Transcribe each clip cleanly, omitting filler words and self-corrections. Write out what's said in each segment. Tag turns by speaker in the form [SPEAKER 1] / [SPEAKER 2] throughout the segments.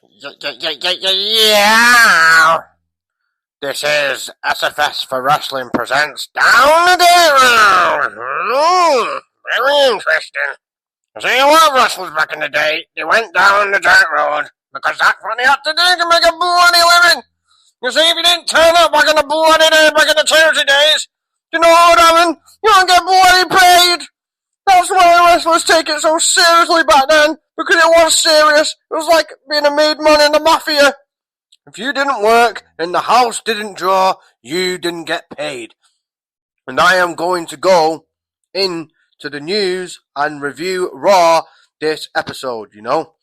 [SPEAKER 1] Yeah. This is SFS for Wrestling presents Down the Dirt Road. Very interesting. See, a lot of wrestlers back in the day, they went down the dirt road because that's what they had to do to make a bloody living. You see, if you didn't turn up back in the bloody day, back in the Tuesday days, you know what happened? You don't get bloody paid. That's why the wrestlers take it so seriously back then, because it was serious. It was like being a made man in the mafia. If you didn't work and the house didn't draw, you didn't get paid. And I am going to go into the news and review Raw this episode, you know.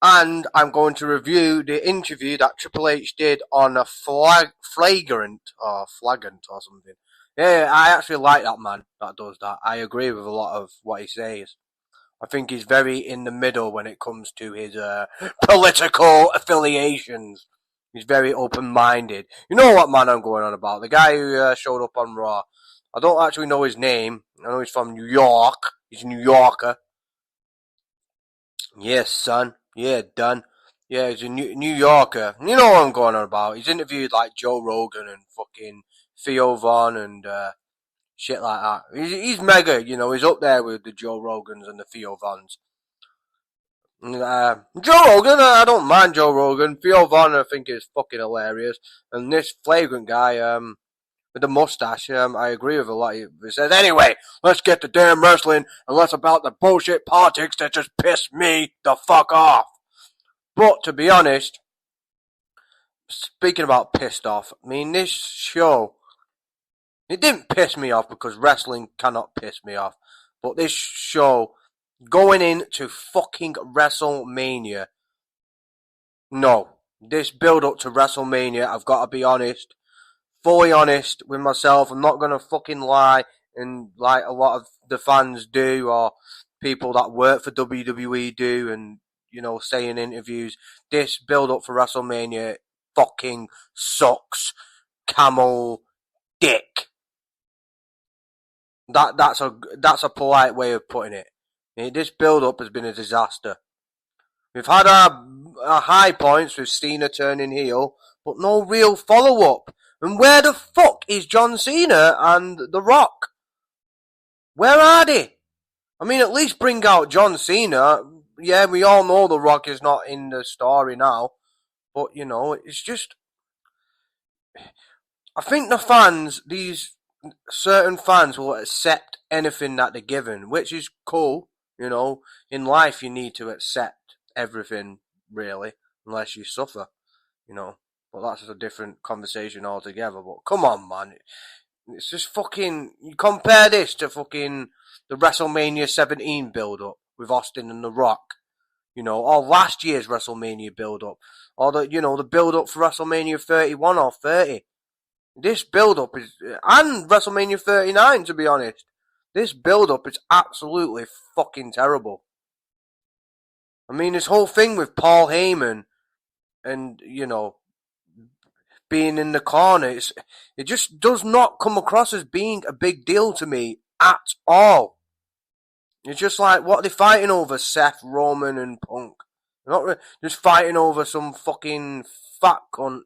[SPEAKER 1] And I'm going to review the interview that Triple H did on a flagrant or something. Yeah, I actually like that man that does that. I agree with a lot of what he says. I think he's very in the middle when it comes to his political affiliations. He's very open-minded. You know what man I'm going on about? The guy who showed up on Raw. I don't actually know his name. I know he's from New York. He's a New Yorker. Yes, son. Yeah, done. Yeah, he's a New Yorker. You know what I'm going on about. He's interviewed like Joe Rogan and fucking Theo Von and shit like that. He's mega, you know. He's up there with the Joe Rogans and the Theo Vons. Joe Rogan, I don't mind Joe Rogan. Theo Von, I think, is fucking hilarious. And this flagrant guy, with the mustache, I agree with a lot he says. Anyway, let's get to damn wrestling and less about the bullshit politics that just piss me the fuck off. But, to be honest, speaking about pissed off, I mean, this show, it didn't piss me off because wrestling cannot piss me off. But this show, going into fucking WrestleMania, no. This build up to WrestleMania, I've got to be honest, fully honest with myself. I'm not going to fucking lie and like a lot of the fans do or people that work for WWE do and, you know, say in interviews. This build up for WrestleMania fucking sucks. Camel dick. That's a polite way of putting it. This build-up has been a disaster. We've had our high points with Cena turning heel, but no real follow-up. And where the fuck is John Cena and The Rock? Where are they? I mean, at least bring out John Cena. Yeah, we all know The Rock is not in the story now, but, you know, it's just... I think the fans, these certain fans will accept anything that they're given, which is cool. You know, in life you need to accept everything, really, unless you suffer, you know. But that's a different conversation altogether. But come on, man. It's just fucking... You compare this to fucking the WrestleMania 17 build-up with Austin and The Rock. You know, or last year's WrestleMania build-up. Or the, you know, the build-up for WrestleMania 31 or 30. This build-up is... And WrestleMania 39, to be honest. This build-up is absolutely fucking terrible. I mean, this whole thing with Paul Heyman and, you know, being in the corner, it just does not come across as being a big deal to me at all. It's just like, what are they fighting over? Seth, Roman, and Punk. They're not just fighting over some fucking fat cunt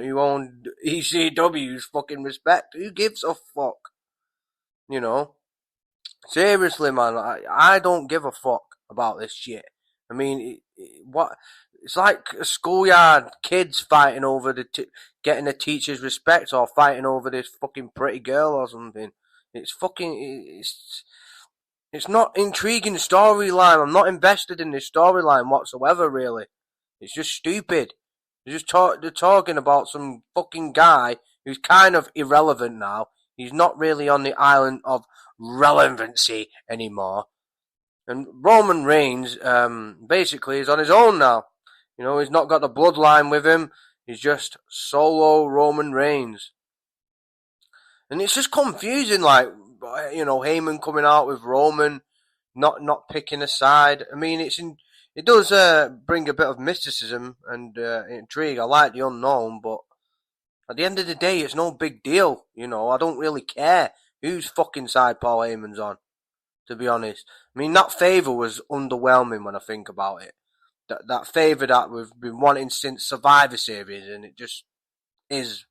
[SPEAKER 1] who owned ECW's fucking respect. Who gives a fuck? You know? Seriously, man, I don't give a fuck about this shit. I mean, what? It's like a schoolyard kids fighting over getting a teacher's respect or fighting over this fucking pretty girl or something. It's not intriguing storyline. I'm not invested in this storyline whatsoever, really. It's just stupid. They're talking about some fucking guy who's kind of irrelevant now. He's not really on the island of relevancy anymore. And Roman Reigns, basically is on his own now. You know, he's not got the bloodline with him. He's just solo Roman Reigns. And it's just confusing, like, you know, Heyman coming out with Roman, not picking a side. I mean, it does bring a bit of mysticism and intrigue. I like the unknown, but at the end of the day, it's no big deal. You know, I don't really care whose fucking side Paul Heyman's on, to be honest. I mean, that favour was underwhelming when I think about it.
[SPEAKER 2] that favour that we've been wanting since Survivor Series, and it just is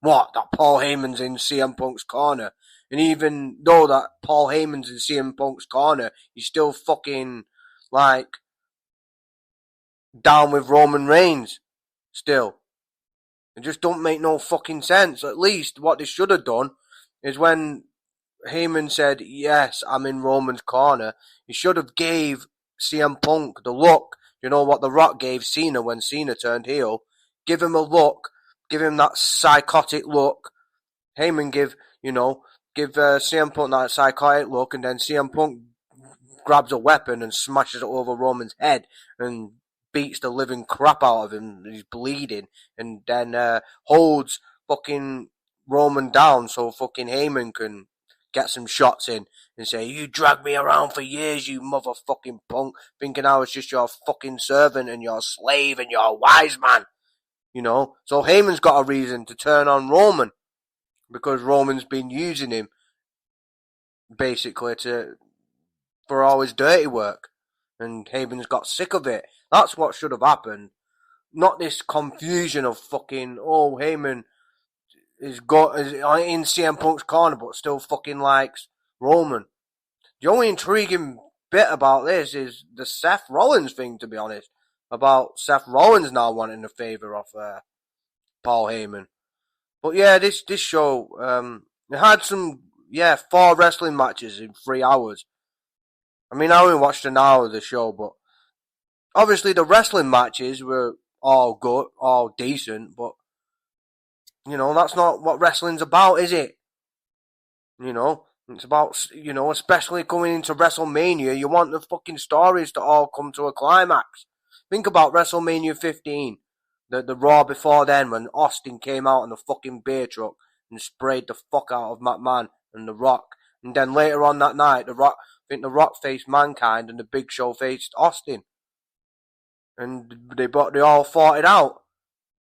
[SPEAKER 2] that Paul Heyman's in CM Punk's corner. And even though that Paul Heyman's in CM Punk's corner, he's still fucking, like, down with Roman Reigns. Still. It just don't make no fucking sense. At least what they should have done is when Heyman said, yes, I'm in Roman's corner, he should have gave CM Punk the look. You know what The Rock gave Cena when Cena turned heel? Give him a look. Give him that psychotic look. Heyman give CM Punk that psychotic look, and then CM Punk grabs a weapon and smashes it over Roman's head and beats the living crap out of him. He's bleeding, and then holds fucking Roman down so fucking Heyman can get some shots in and say, you dragged me around for years, you motherfucking punk, thinking I was just your fucking servant and your slave and your wise man. You know, so Heyman's got a reason to turn on Roman because Roman's been using him basically for all his dirty work, and Heyman's got sick of it. That's what should have happened, not this confusion of fucking Heyman is in CM Punk's corner but still fucking likes Roman. The only intriguing bit about this is the Seth Rollins thing, to be honest. About Seth Rollins now wanting the favour of Paul Heyman. But yeah, this show, it had some, 4 wrestling matches in 3 hours. I mean, I only watched an hour of the show, but obviously the wrestling matches were all good, all decent, but, you know, that's not what wrestling's about, is it? You know, it's about, you know, especially coming into WrestleMania, you want the fucking stories to all come to a climax. Think about WrestleMania 15, the Raw before then, when Austin came out in the fucking beer truck and sprayed the fuck out of McMahon and The Rock. And then later on that night, The Rock faced Mankind and the Big Show faced Austin. And they all fought it out.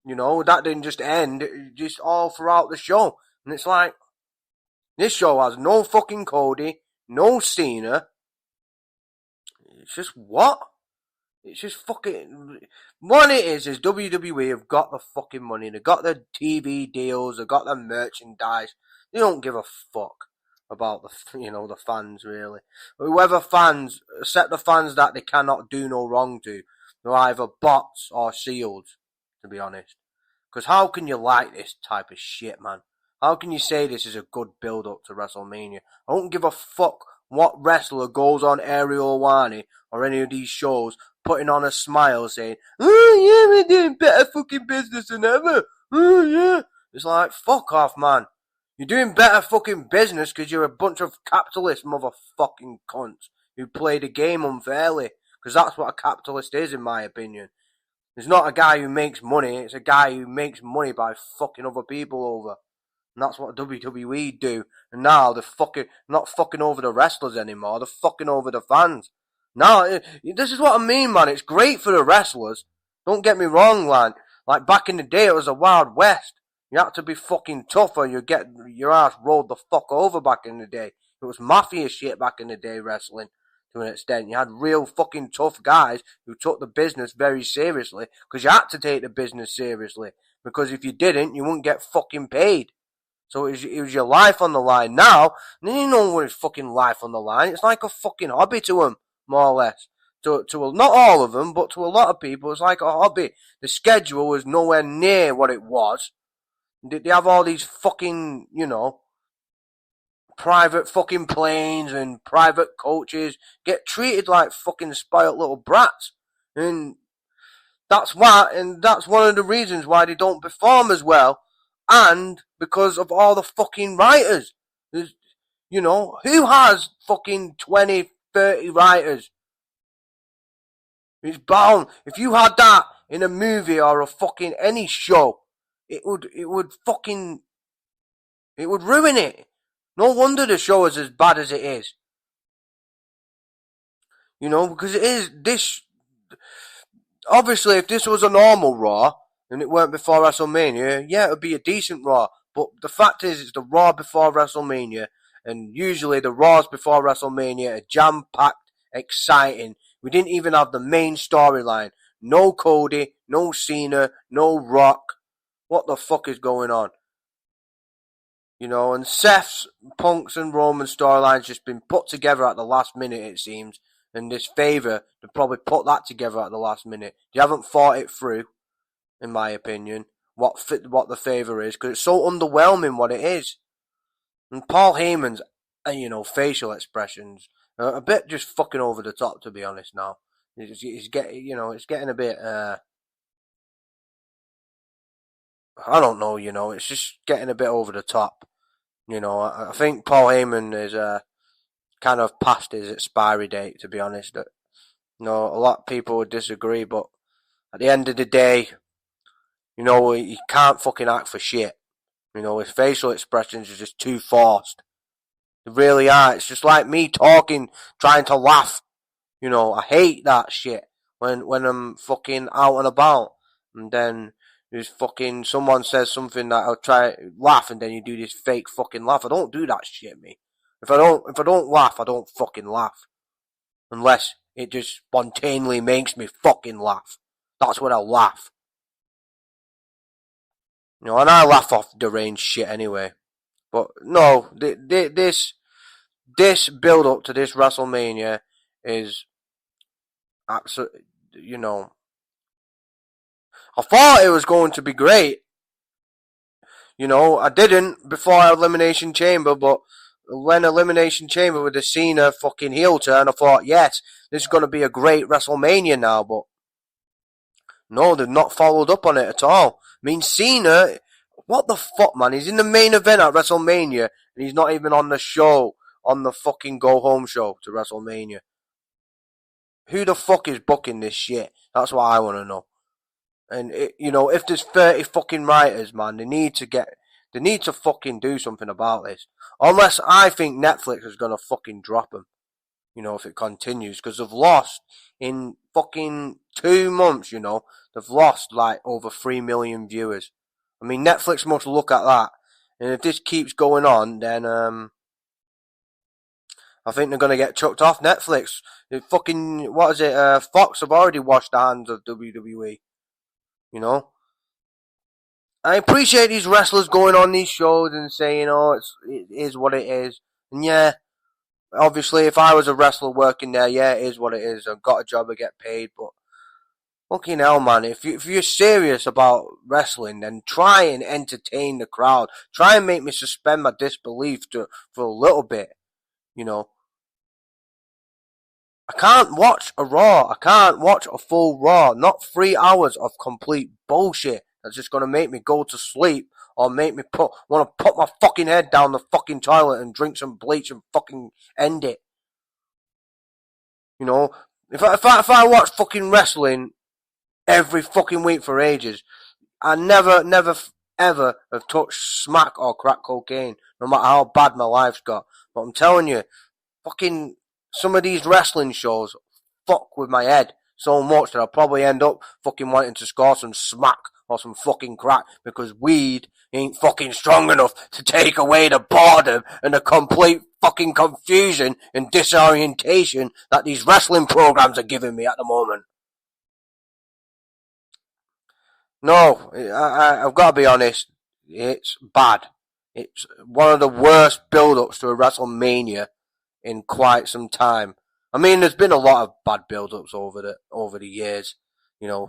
[SPEAKER 2] You know, that didn't just end, it just all throughout the show. And it's like, this show has no fucking Cody, no Cena. It's just what? It's just fucking... What it is WWE have got the fucking money. They've got the TV deals. They've got the merchandise. They don't give a fuck about the fans, really. Whoever fans, except the fans that they cannot do no wrong to, they're either bots or shields, to be honest. Because how can you like this type of shit, man? How can you say this is a good build-up to WrestleMania? I don't give a fuck what wrestler goes on Ariel Wani or any of these shows putting on a smile saying, oh yeah, we're doing better fucking business than ever. Oh yeah. It's like, fuck off, man. You're doing better fucking business because you're a bunch of capitalist motherfucking cunts who play the game unfairly. Because that's what a capitalist is, in my opinion. It's not a guy who makes money, it's a guy who makes money by fucking other people over. And that's what WWE do. And now they're not fucking over the wrestlers anymore, they're fucking over the fans. Now, this is what I mean, man. It's great for the wrestlers. Don't get me wrong, man. Like back in the day, it was a Wild West. You had to be fucking tough or you get your ass rolled the fuck over back in the day. It was mafia shit back in the day, wrestling, to an extent. You had real fucking tough guys who took the business very seriously, because you had to take the business seriously. Because if you didn't, you wouldn't get fucking paid. So it was your life on the line. Now, you know what is fucking life on the line. It's like a fucking hobby to them, more or less. To not all of them, but to a lot of people, it's like a hobby. The schedule is nowhere near what it was. They have all these fucking, private fucking planes and private coaches, get treated like fucking spoiled little brats. And that's one of the reasons why they don't perform as well. And because of all the fucking writers. Who has fucking 20, 30 writers? It's bound. If you had that in a movie or a fucking any show, it would ruin it. No wonder the show is as bad as it is. Because it is this. Obviously, if this was a normal Raw and it weren't before WrestleMania, yeah, it would be a decent Raw. But the fact is, it's the Raw before WrestleMania, and usually the Raws before WrestleMania are jam-packed, exciting. We didn't even have the main storyline. No Cody, no Cena, no Rock. What the fuck is going on? You know, and Seth's, Punk's and Roman storylines just been put together at the last minute, it seems. And this favour, they probably put that together at the last minute. They haven't thought it through, in my opinion, what the favour is, because it's so underwhelming what it is. And Paul Heyman's, facial expressions are a bit just fucking over the top, to be honest. Now, it's getting a bit. I don't know. It's just getting a bit over the top. I think Paul Heyman is kind of past his expiry date, to be honest. A lot of people would disagree, but at the end of the day, he can't fucking act for shit. His facial expressions are just too forced. They really are. It's just like me talking, trying to laugh. I hate that shit when I'm fucking out and about, and then there's fucking someone says something that I'll try to laugh, and then you do this fake fucking laugh. I don't do that shit, me. If I don't laugh, I don't fucking laugh. Unless it just spontaneously makes me fucking laugh. That's when I'll laugh. And I laugh off deranged shit anyway. But no, this build up to this WrestleMania is absolutely, I thought it was going to be great. I didn't before Elimination Chamber, but when Elimination Chamber with the Cena fucking heel turn, I thought, yes, this is going to be a great WrestleMania now, but no, they've not followed up on it at all. I mean, Cena, what the fuck, man? He's in the main event at WrestleMania, and he's not even on the show, on the fucking go-home show to WrestleMania. Who the fuck is booking this shit? That's what I want to know. And, if there's 30 fucking writers, man, they need to fucking do something about this. Unless I think Netflix is going to fucking drop them. If it continues. Because they've lost, in fucking 2 months, they've lost like over 3 million viewers. I mean, Netflix must look at that. And if this keeps going on, then, I think they're going to get chucked off Netflix. Fox have already washed the hands of WWE. I appreciate these wrestlers going on these shows and saying, it is what it is. And yeah, obviously, if I was a wrestler working there, yeah, it is what it is. I've got a job, I get paid, but fucking hell, man, if you're serious about wrestling, then try and entertain the crowd. Try and make me suspend my disbelief for a little bit, I can't watch a Raw. I can't watch a full Raw. Not 3 hours of complete bullshit that's just going to make me go to sleep or make me want to put my fucking head down the fucking toilet and drink some bleach and fucking end it. If I watch fucking wrestling every fucking week for ages, I never, ever have touched smack or crack cocaine, no matter how bad my life's got. But I'm telling you, fucking some of these wrestling shows fuck with my head so much that I'll probably end up fucking wanting to score some smack or some fucking crack because weed ain't fucking strong enough to take away the boredom and the complete fucking confusion and disorientation that these wrestling programs are giving me at the moment. No, I've got to be honest, it's bad. It's one of the worst build-ups to a WrestleMania in quite some time. I mean, there's been a lot of bad build-ups over the years,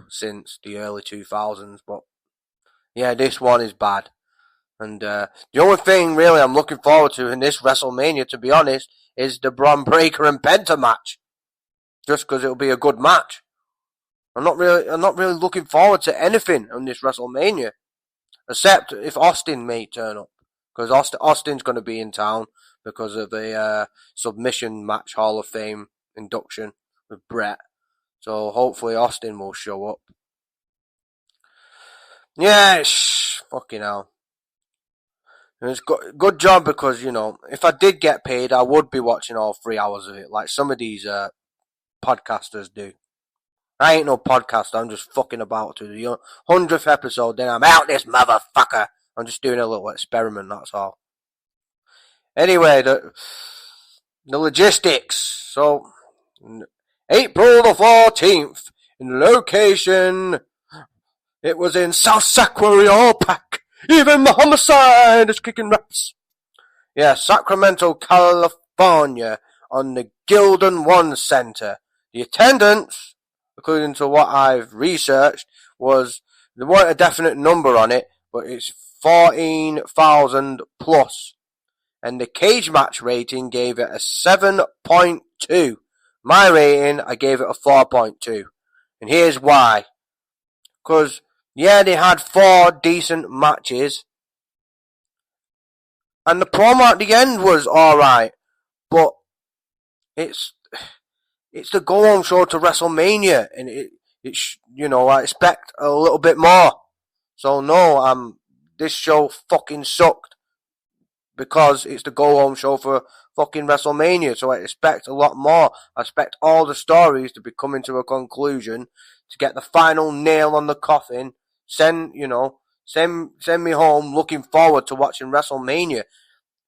[SPEAKER 2] since the early 2000s, but yeah, this one is bad. And the only thing really I'm looking forward to in this WrestleMania, to be honest, is the Braun Breaker and Penta match. Just because it'll be a good match. I'm not really looking forward to anything on this WrestleMania, except if Austin may turn up, because Austin's going to be in town because of a submission match Hall of Fame induction with Brett. So hopefully Austin will show up. Yeah, fucking hell. And it's good job because, if I did get paid, I would be watching all 3 hours of it, like some of these podcasters do. I ain't no podcaster, I'm just fucking about to the 100th episode, then I'm out this motherfucker. I'm just doing a little experiment, that's all. Anyway, the logistics. So, April the 14th in location. It was in South Sacramento, Pack. Even the homicide is kicking raps. Yeah, Sacramento, California, on the Gildan One Center. The attendance, according to what I've researched, there weren't a definite number on it, but it's 14,000 plus. And the cage match rating gave it a 7.2. My rating, I gave it a 4.2. And here's why. Because, yeah, they had 4 decent matches. And the promo at the end was alright. But it's the go-home show to WrestleMania. And I expect a little bit more. So no, this show fucking sucked. Because it's the go-home show for fucking WrestleMania. So I expect a lot more. I expect all the stories to be coming to a conclusion. To get the final nail on the coffin. Send me home looking forward to watching WrestleMania.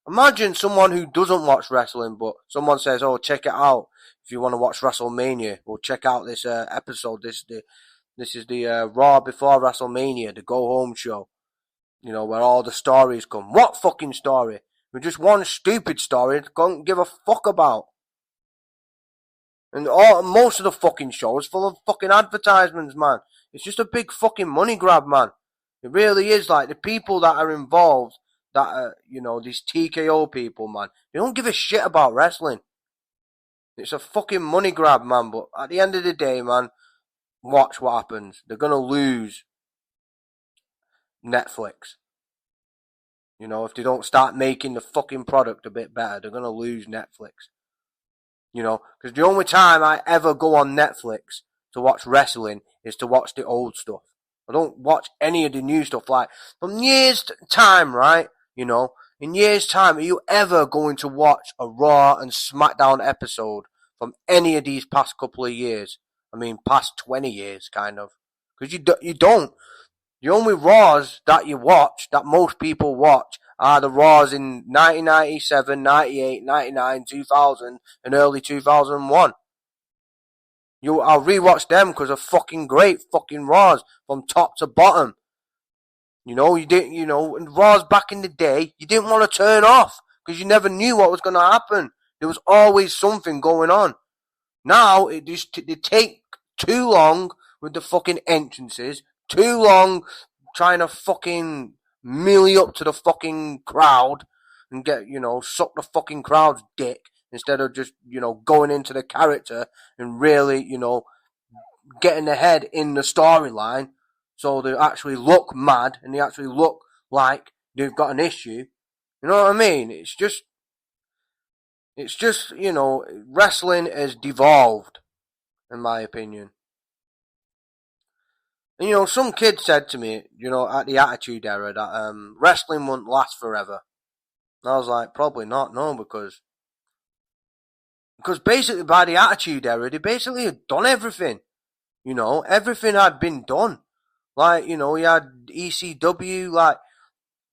[SPEAKER 2] Imagine someone who doesn't watch wrestling, but someone says, "Oh, check it out if you want to watch WrestleMania. Well, check out this episode. This is the Raw before WrestleMania, the go home show. Where all the stories come. What fucking story? With just one stupid story, don't give a fuck about. And most of the fucking show is full of fucking advertisements, man. It's just a big fucking money grab, man. It really is. Like the people that are involved. That are, these TKO people, man. They don't give a shit about wrestling. It's a fucking money grab, man. But at the end of the day, man, watch what happens. They're gonna lose Netflix. If they don't start making the fucking product a bit better, they're gonna lose Netflix. Because the only time I ever go on Netflix to watch wrestling is to watch the old stuff. I don't watch any of the new stuff. Like, from years' time, right? In years' time, are you ever going to watch a Raw and SmackDown episode from any of these past couple of years? I mean, past 20 years, kind of. Because you don't. The only Raws that you watch, that most people watch, are the Raws in 1997, 98, 99, 2000, and early 2001. I'll rewatch them because they're fucking great fucking Raws from top to bottom. You didn't, and Raws back in the day, you didn't want to turn off because you never knew what was going to happen. There was always something going on. Now, they take too long with the fucking entrances, too long trying to fucking millie up to the fucking crowd and get, suck the fucking crowd's dick instead of just, going into the character and really, getting ahead in the storyline. So they actually look mad and they actually look like they've got an issue. You know what I mean? It's just, wrestling has devolved, in my opinion. And, some kid said to me, at the Attitude Era that wrestling won't last forever. And I was like, probably not, no, because basically by the Attitude Era, they basically had done everything. Everything had been done. Like, you had ECW, like,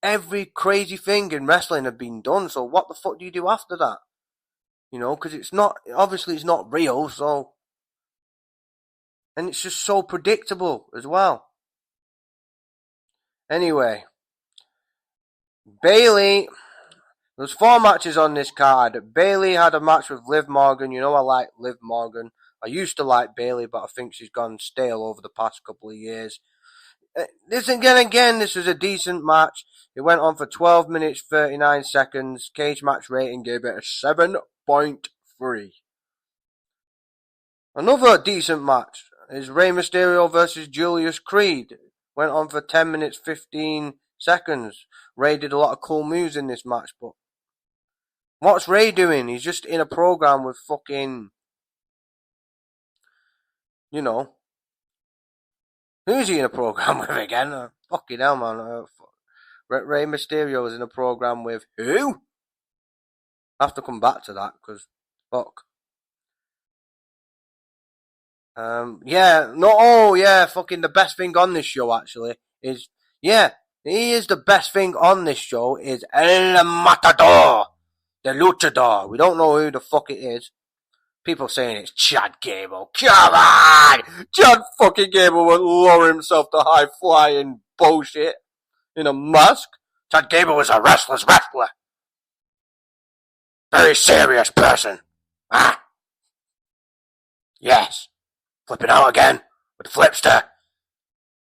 [SPEAKER 2] every crazy thing in wrestling had been done, so what the fuck do you do after that? Because it's not real, so... And it's just so predictable as well. Anyway. Bayley... There's 4 matches on this card. Bayley had a match with Liv Morgan. I like Liv Morgan. I used to like Bayley, but I think she's gone stale over the past couple of years. This was a decent match. It went on for 12 minutes, 39 seconds. Cage match rating gave it a 7.3. Another decent match is Rey Mysterio versus Julius Creed. Went on for 10 minutes, 15 seconds. Rey did a lot of cool moves in this match, but what's Rey doing? He's just in a program with fucking, who's he in a program with again? Fucking hell, man. Rey Mysterio is in a program with who? I have to come back to that, because, fuck. Fucking the best thing on this show, actually, is, he is the best thing on this show, is El Matador, the Luchador. We don't know who the fuck it is. People saying it's Chad Gable. Come on! Chad fucking Gable would lower himself to high flying bullshit in a mask.
[SPEAKER 1] Chad Gable was a restless wrestler. Very serious person. Ah. Yes. Flipping out again with Flipster.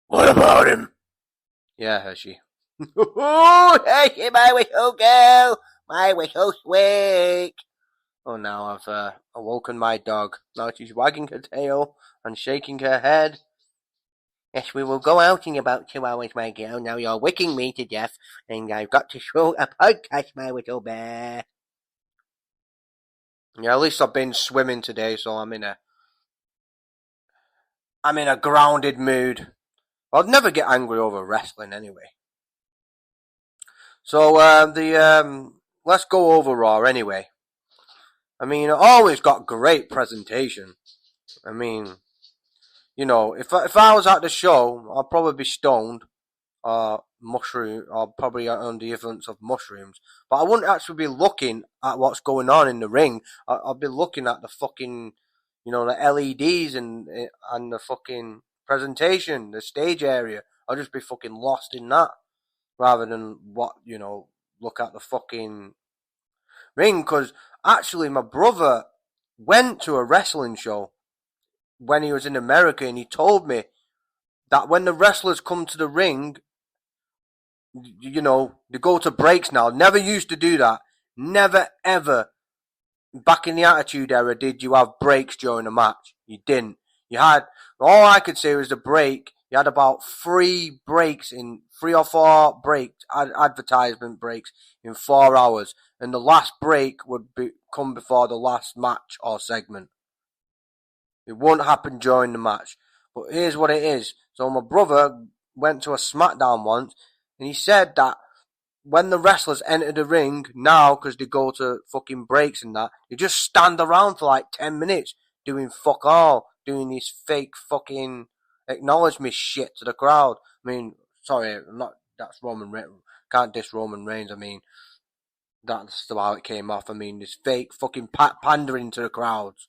[SPEAKER 1] What about him?
[SPEAKER 2] Yeah, Hershey.
[SPEAKER 1] Oh, Hershey, my whistle girl. My whistle squeak.
[SPEAKER 2] Oh, now I've awoken my dog. Now she's wagging her tail and shaking her head.
[SPEAKER 1] Yes, we will go out in about 2 hours, my girl. Now you're wicking me to death, and I've got to show a podcast, my little bear.
[SPEAKER 2] Yeah, at least I've been swimming today, so I'm in a grounded mood. I'd never get angry over wrestling anyway. So let's go over Raw anyway. I mean, it always got great presentation. I mean, you know, if I was at the show, I'd probably be stoned, or probably under the influence of mushrooms. But I wouldn't actually be looking at what's going on in the ring. I'd be looking at the fucking, you know, the LEDs and the fucking presentation, the stage area. I'd just be fucking lost in that, rather than look at the fucking ring. Because actually, my brother went to a wrestling show when he was in America, and he told me that when the wrestlers come to the ring, you know, they go to breaks now. Never used to do that. Never, ever, back in the Attitude Era, did you have breaks during a match. You didn't. You had, all I could say was the break. You had about 3 or 4 breaks, advertisement breaks in 4 hours. And the last break would come before the last match or segment. It won't happen during the match. But here's what it is. So my brother went to a SmackDown once, and he said that when the wrestlers enter the ring now, because they go to fucking breaks and that, they just stand around for like 10 minutes doing fuck all, doing this fake fucking acknowledge me shit to the crowd. I mean, sorry, that's Roman Reigns. Can't diss Roman Reigns. I mean, that's how it came off. I mean, this fake fucking pandering to the crowds.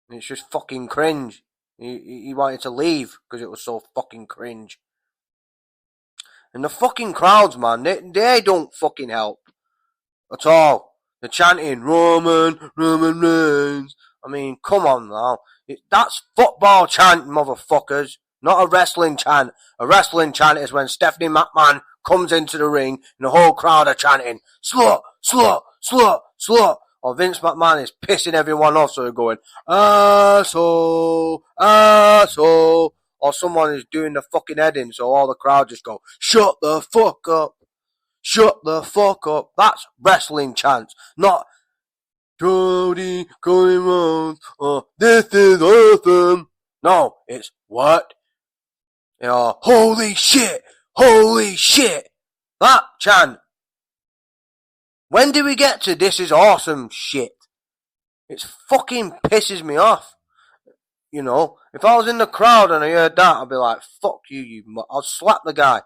[SPEAKER 2] And it's just fucking cringe. He wanted to leave because it was so fucking cringe. And the fucking crowds, man, they don't fucking help at all. They're chanting Roman Reigns. I mean, come on now. That's football chant, motherfuckers. Not a wrestling chant. A wrestling chant is when Stephanie McMahon comes into the ring and the whole crowd are chanting, slut, slut, slut, slut. Or Vince McMahon is pissing everyone off, so they're going, asshole, asshole. Or someone is doing the fucking heading, so all the crowd just go, shut the fuck up. Shut the fuck up. That's wrestling chants, not Cody going on. This is awesome. No, it's what? You know, holy shit, holy shit. That chant. When do we get to this is awesome shit? It fucking pisses me off. You know, if I was in the crowd and I heard that, I'd be like, fuck you, I'll slap the guy.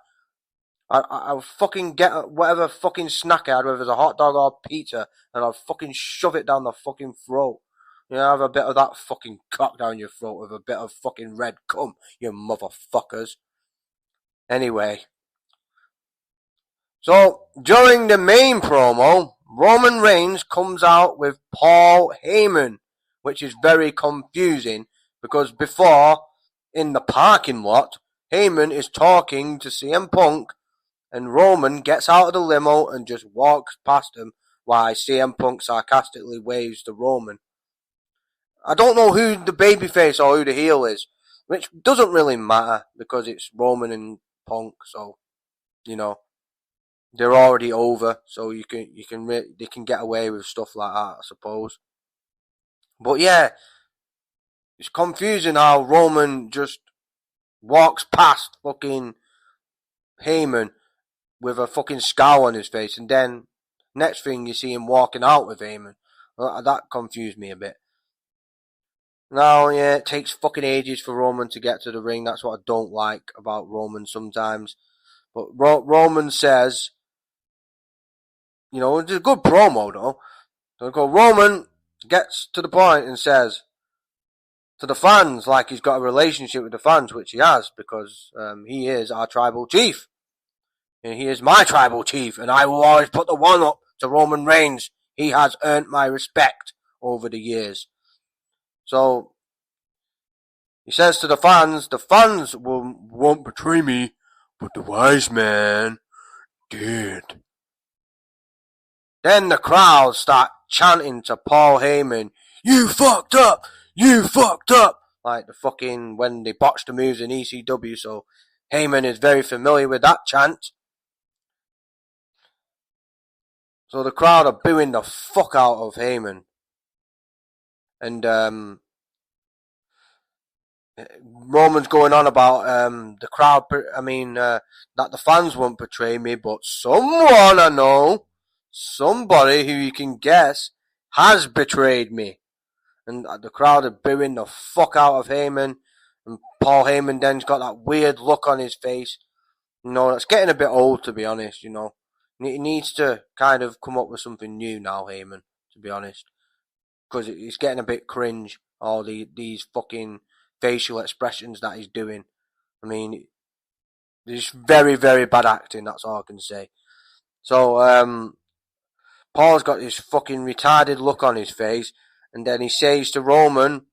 [SPEAKER 2] I'll fucking get whatever fucking snack I had, whether it's a hot dog or pizza, and I'll fucking shove it down the fucking throat. You know, have a bit of that fucking cock down your throat with a bit of fucking red cum, you motherfuckers. Anyway. So, during the main promo, Roman Reigns comes out with Paul Heyman, which is very confusing, because before, in the parking lot, Heyman is talking to CM Punk, and Roman gets out of the limo and just walks past him, while CM Punk sarcastically waves to Roman. I don't know who the babyface or who the heel is, which doesn't really matter, because it's Roman and Punk, so, you know, they're already over, so they can get away with stuff like that, I suppose. But yeah, it's confusing how Roman just walks past fucking Heyman with a fucking scowl on his face, and then next thing you see him walking out with Heyman. That confused me a bit. Now, yeah, it takes fucking ages for Roman to get to the ring. That's what I don't like about Roman sometimes. But Roman says, you know, it's a good promo though. They go, Roman, gets to the point and says to the fans, like he's got a relationship with the fans, which he has, because he is our tribal chief. And he is my tribal chief, and I will always put the one up to Roman Reigns. He has earned my respect over the years. So he says to the fans won't betray me, but the wise man did. Then the crowd start chanting to Paul Heyman, "You fucked up! You fucked up!" Like the fucking, when they botched the moves in ECW, so Heyman is very familiar with that chant. So the crowd are booing the fuck out of Heyman. And Roman's going on about the crowd, that the fans won't betray me, but someone I know, somebody who you can guess, has betrayed me. And the crowd are booing the fuck out of Heyman. And Paul Heyman then's got that weird look on his face. You know, that's getting a bit old, to be honest, you know. He needs to kind of come up with something new now, Heyman, to be honest. Because it's getting a bit cringe, all these fucking facial expressions that he's doing. I mean, it's very, very bad acting, that's all I can say. So, Paul's got this fucking retarded look on his face, and then he says to Roman,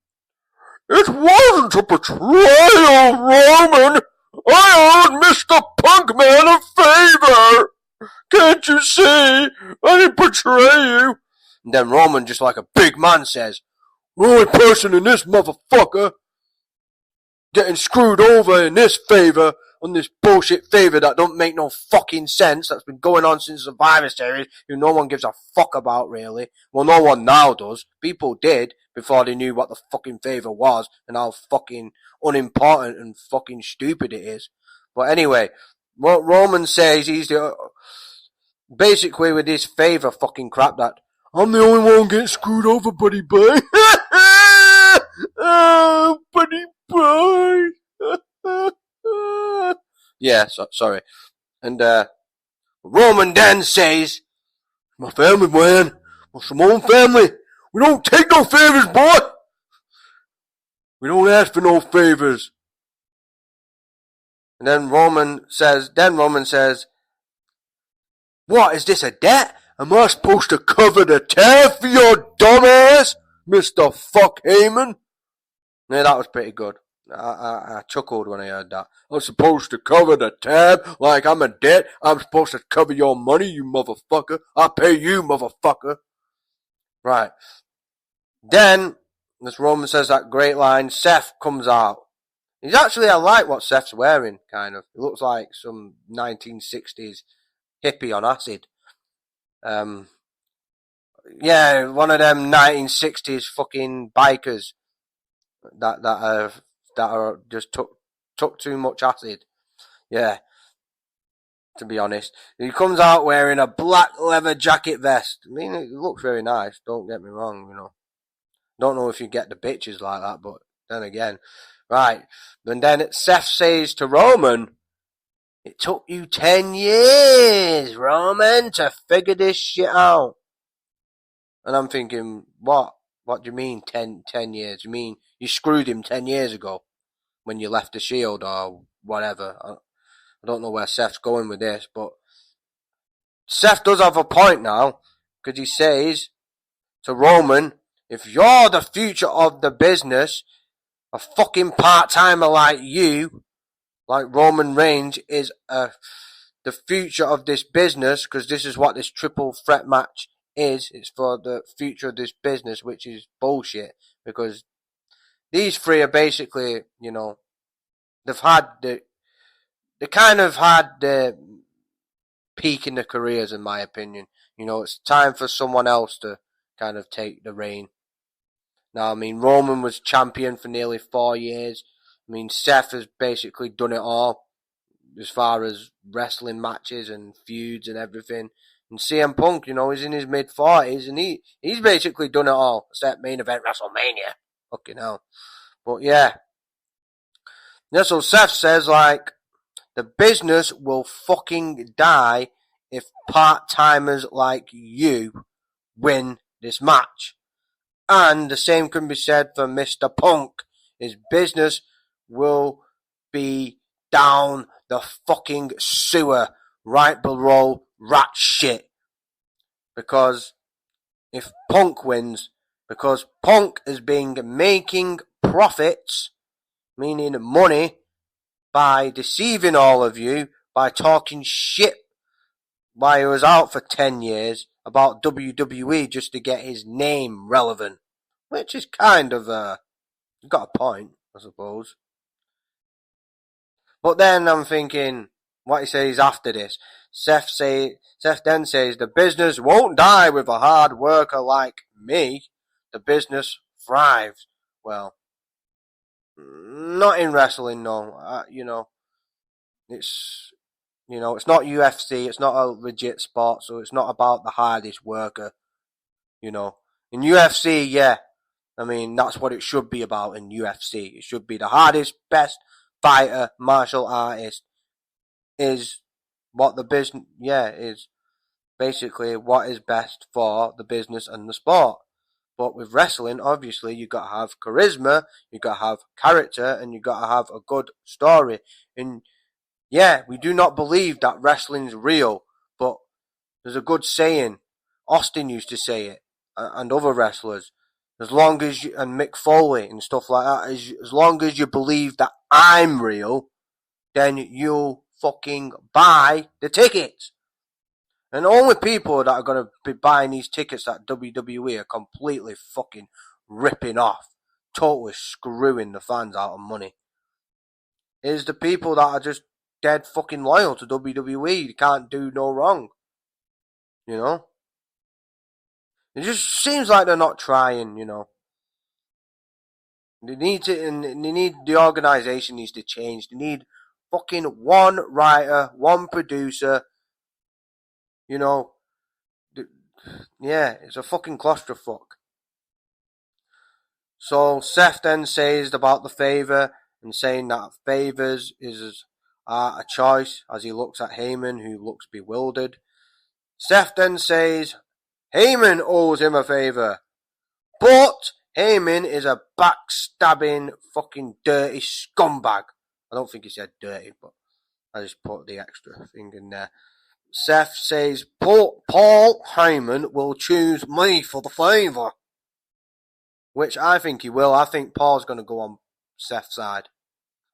[SPEAKER 2] "It wasn't a betrayal, Roman! I owed Mr. Punkman a favor! Can't you see? I didn't betray you!" And then Roman, just like a big man, says, "The only person in this motherfucker getting screwed over in this favor, on this bullshit favor that don't make no fucking sense, that's been going on since Survivor Series, who no one gives a fuck about, really. Well, no one now does. People did, before they knew what the fucking favor was, and how fucking unimportant and fucking stupid it is. But anyway, what Roman says, he's the... basically with this favor fucking crap that, I'm the only one getting screwed over, buddy boy. Oh, buddy boy. Yeah, sorry. And Roman then says, "My family, man. What's my own family? We don't take no favors, boy. We don't ask for no favors." And then Roman says, "What, is this a debt? Am I supposed to cover the tab for your dumbass, Mr. Fuck Heyman?" Yeah, that was pretty good. I chuckled when I heard that. "I'm supposed to cover the tab like I'm a debt. I'm supposed to cover your money, you motherfucker. I pay you, motherfucker." Right. Then, as Roman says that great line, Seth comes out. I like what Seth's wearing, kind of. It looks like some 1960s hippie on acid. Yeah, one of them 1960s fucking bikers that are just took too much acid. Yeah, to be honest. He comes out wearing a black leather jacket vest. I mean, it looks very nice, don't get me wrong, you know. Don't know if you get the bitches like that, but then again. Right, and then Seth says to Roman, "It took you 10 years, Roman, to figure this shit out." And I'm thinking, what? What do you mean 10 years? You mean you screwed him 10 years ago when you left the Shield or whatever? I don't know where Seth's going with this, but Seth does have a point now, because he says to Roman, if you're the future of the business, a fucking part-timer like you, like Roman Reigns, is the future of this business, because this is what this triple threat match is. It's for the future of this business, which is bullshit, because these three are basically, you know, they kind of had the peak in their careers, in my opinion. You know, it's time for someone else to kind of take the reign. Now, I mean, Roman was champion for nearly 4 years. I mean, Seth has basically done it all as far as wrestling matches and feuds and everything. And CM Punk, you know, he's in his mid-40s, and he's basically done it all, except main event WrestleMania. Fucking hell. But yeah. Yeah, so Seth says, like, the business will fucking die if part-timers like you win this match. And the same can be said for Mr. Punk. His business will be down the fucking sewer, right below rat shit. Because if Punk wins, because Punk has been making profits, meaning money, by deceiving all of you, by talking shit while he was out for 10 years about WWE just to get his name relevant. Which is kind of, got a point, I suppose. But then I'm thinking, what he says after this. Seth then says, the business won't die with a hard worker like me. The business thrives. Well, not in wrestling, no. It's not UFC. It's not a legit sport, so it's not about the hardest worker. In UFC, yeah. I mean, that's what it should be about in UFC. It should be the hardest, best fighter, martial artist is what the business, is basically what is best for the business and the sport. But with wrestling, obviously, you got to have charisma, you got to have character, and you got to have a good story. And yeah, we do not believe that wrestling's real, but there's a good saying. Austin used to say it, and other wrestlers. As long as you, and Mick Foley and stuff like that, as long as you believe that I'm real, then you'll fucking buy the tickets. And the only people that are going to be buying these tickets at WWE are completely fucking ripping off, totally screwing the fans out of money, is the people that are just dead fucking loyal to WWE. You can't do no wrong. It just seems like they're not trying, They need to, and the organization needs to change. They need fucking one writer, one producer. It's a fucking clusterfuck. So Seth then says about the favour and saying that favours is a choice as he looks at Heyman, who looks bewildered. Seth then says Heyman owes him a favour, but Heyman is a backstabbing fucking dirty scumbag. I don't think he said dirty, but I just put the extra thing in there. Seth says Paul Heyman will choose me for the favour, which I think he will. I think Paul's going to go on Seth's side.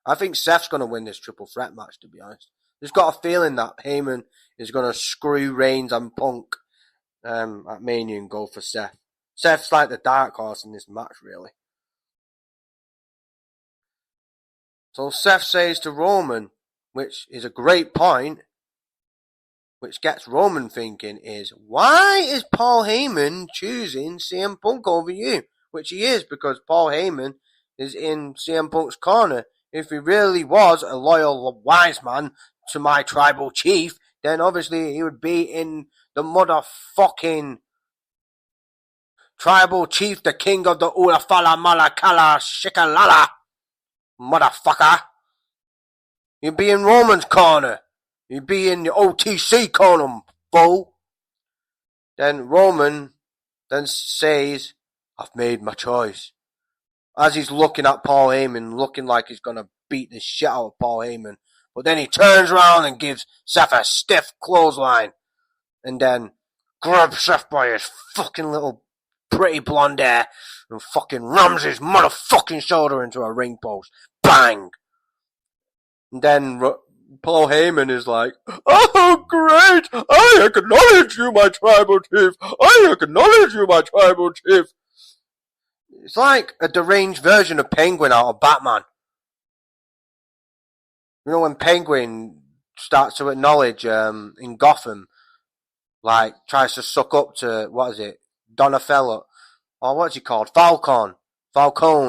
[SPEAKER 2] I think Seth's going to win this triple threat match, to be honest. Just got a feeling that Heyman is going to screw Reigns and Punk at Mania and go for Seth. Seth's like the dark horse in this match, really. So Seth says to Roman, which is a great point, which gets Roman thinking, is why is Paul Heyman choosing CM Punk over you? Which he is, because Paul Heyman is in CM Punk's corner. If he really was a loyal wise man to my tribal chief, then obviously he would be in the motherfucking tribal chief, the king of the Ulafala Malakala Shikalala. Motherfucker. You'd be in Roman's corner. You'd be in the OTC corner, fool. Then Roman then says, I've made my choice. As he's looking at Paul Heyman, looking like he's going to beat the shit out of Paul Heyman. But then he turns around and gives Seth a stiff clothesline. And then grabs Seth by his fucking little pretty blonde hair and fucking rams his motherfucking shoulder into a ring post. Bang! And then Paul Heyman is like, oh, great! I acknowledge you, my tribal chief! I acknowledge you, my tribal chief! It's like a deranged version of Penguin out of Batman. You know when Penguin starts to acknowledge in Gotham, like tries to suck up to, what is it, Donatello, or what's he called, Falcone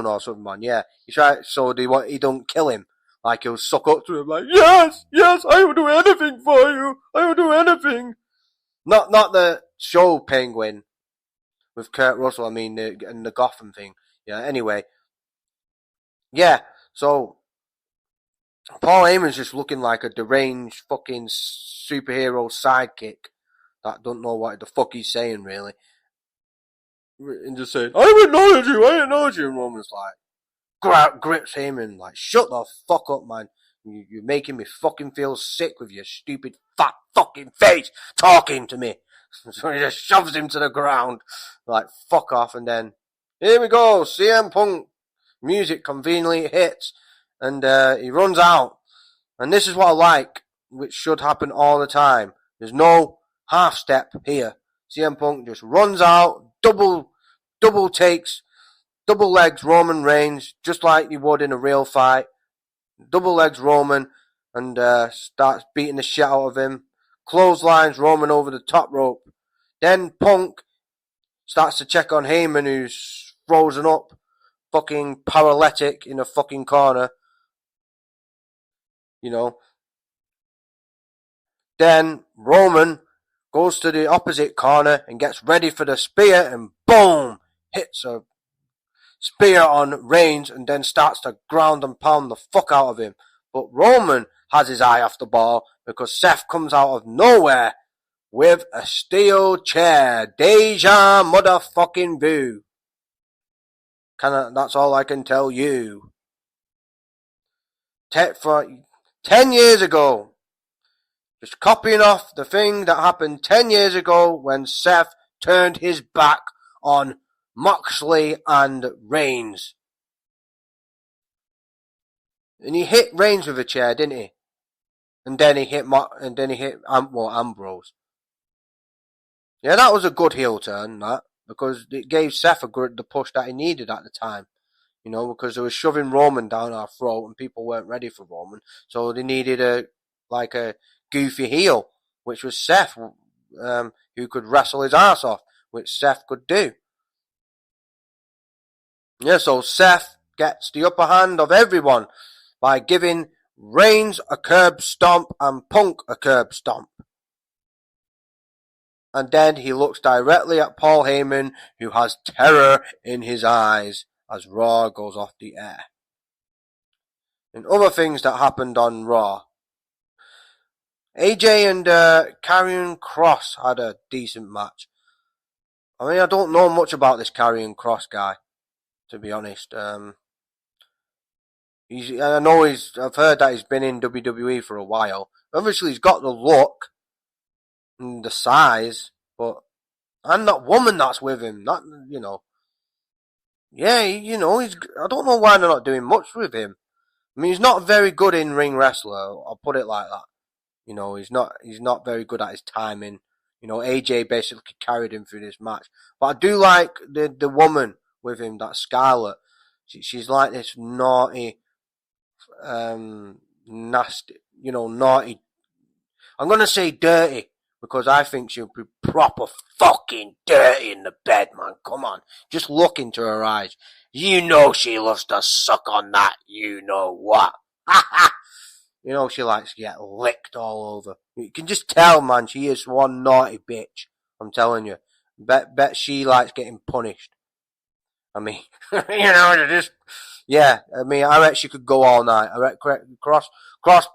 [SPEAKER 2] or something, man. Yeah, he tries, so he don't kill him. Like he'll suck up to him, like yes, I will do anything for you. I will do anything. Not the show Penguin with Kurt Russell. I mean, the Gotham thing. Yeah. Anyway. Yeah. So Paul Heyman's just looking like a deranged fucking superhero sidekick that don't know what the fuck he's saying, really. and just saying, I acknowledge you, I acknowledge you. And Roman's like, grips him and like, shut the fuck up, man. You're making me fucking feel sick with your stupid fat fucking face talking to me. So he just shoves him to the ground, like, fuck off. And then, here we go, CM Punk. Music conveniently hits, and he runs out. And this is what I like, which should happen all the time. There's no half step here. CM Punk just runs out, double takes, double legs Roman Reigns, just like you would in a real fight. Double legs Roman, and starts beating the shit out of him. Clotheslines Roman over the top rope. Then Punk starts to check on Heyman, who's frozen up, fucking paralytic in a fucking corner. You know. Then Roman goes to the opposite corner and gets ready for the spear, and boom! Hits a spear on Reigns and then starts to ground and pound the fuck out of him. But Roman has his eye off the ball because Seth comes out of nowhere with a steel chair. Deja motherfucking vu. That's all I can tell you. 10 years ago. Just copying off the thing that happened 10 years ago when Seth turned his back on Moxley and Reigns. And he hit Reigns with a chair, didn't he? And then he hit Ambrose. Yeah, that was a good heel turn, that, because it gave Seth the push that he needed at the time. You know, because they were shoving Roman down our throat and people weren't ready for Roman. So they needed a goofy heel, which was Seth, who could wrestle his ass off, which Seth could do. Yeah, so Seth gets the upper hand of everyone by giving Reigns a curb stomp and Punk a curb stomp. And then he looks directly at Paul Heyman, who has terror in his eyes as Raw goes off the air. And other things that happened on Raw. AJ and Karrion Kross had a decent match. I mean, I don't know much about this Karrion Kross guy, to be honest. I've heard that he's been in WWE for a while. Obviously, he's got the look and the size, and that woman that's with him, I don't know why they're not doing much with him. I mean, he's not a very good in-ring wrestler, I'll put it like that. You know, he's not very good at his timing. You know, AJ basically carried him through this match. But I do like the woman with him, that Scarlett. She's like this naughty, nasty, naughty. I'm going to say dirty, because I think she'll be proper fucking dirty in the bed, man. Come on. Just look into her eyes. You know she loves to suck on that, you know what. Ha ha! You know she likes to get licked all over. You can just tell, man, she is one naughty bitch. I'm telling you. Bet she likes getting punished. I mean, I bet she could go all night. I bet Cross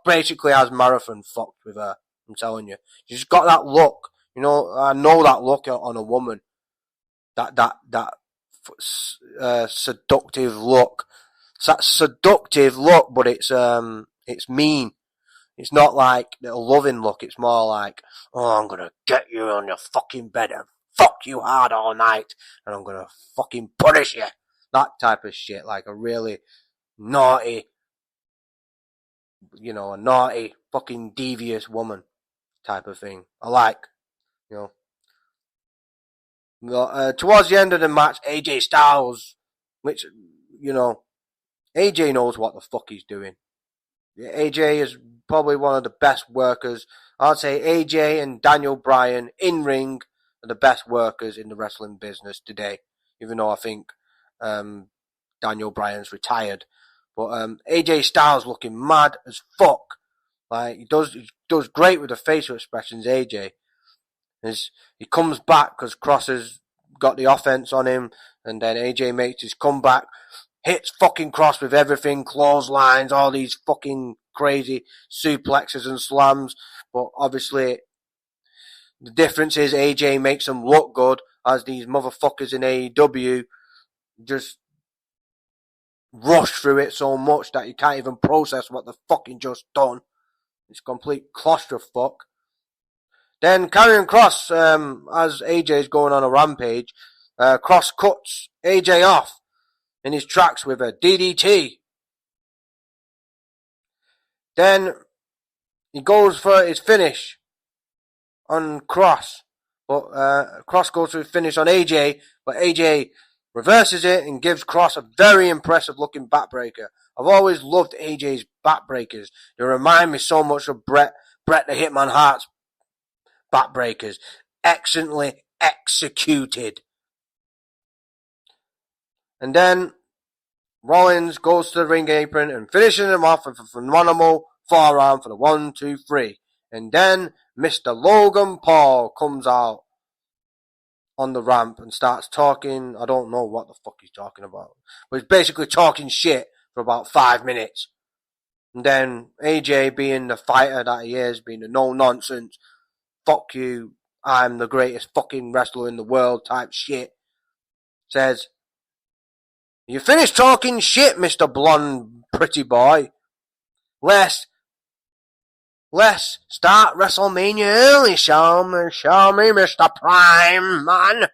[SPEAKER 2] basically has marathon fucked with her. I'm telling you. She's got that look. You know, I know that look on a woman. That seductive look. It's that seductive look, but it's mean. It's not like a loving look. It's more like, oh, I'm gonna get you on your fucking bed and fuck you hard all night, and I'm gonna fucking punish you. That type of shit, like a really naughty, a naughty fucking devious woman type of thing. I like, towards the end of the match, AJ Styles, which, AJ knows what the fuck he's doing. AJ is probably one of the best workers. I'd say AJ and Daniel Bryan in ring are the best workers in the wrestling business today. Even though I think Daniel Bryan's retired, but AJ Styles looking mad as fuck. Like he does great with the facial expressions. AJ, he comes back because Cross has got the offense on him, and then AJ makes his comeback. Hits fucking Cross with everything, clotheslines, all these fucking crazy suplexes and slams. But obviously, The difference is AJ makes them look good, as these motherfuckers in AEW just rush through it so much that you can't even process what they've fucking just done. It's complete clusterfuck. Then Karrion Kross, as AJ's going on a rampage, Kross cuts AJ off in his tracks with a DDT. Then he goes for his finish on Kross, but Kross goes for his finish on AJ, but AJ reverses it and gives Kross a very impressive looking backbreaker. I've always loved AJ's backbreakers. They remind me so much of Bret the Hitman Hart's backbreakers. Excellently executed. And then Rollins goes to the ring apron and finishes him off with a phenomenal forearm for the 1, 2, 3. And then Mr. Logan Paul comes out on the ramp and starts talking. I don't know what the fuck he's talking about, but he's basically talking shit for about 5 minutes. And then AJ, being the fighter that he is, being the no nonsense, fuck you, I'm the greatest fucking wrestler in the world type shit, says, "You finished talking shit, Mr. Blonde Pretty Boy. Let's start WrestleMania early, show me, Mr. Prime Man.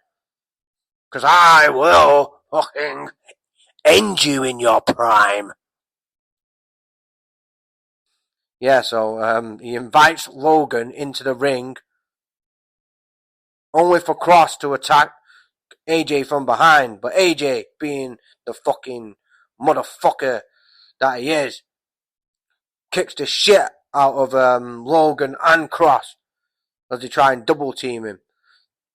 [SPEAKER 2] 'Cause I will fucking end you in your prime." Yeah, so he invites Logan into the ring, only for Kross to attack AJ from behind. But AJ, being the fucking motherfucker that he is, kicks the shit out of Logan and Kross as they try and double team him.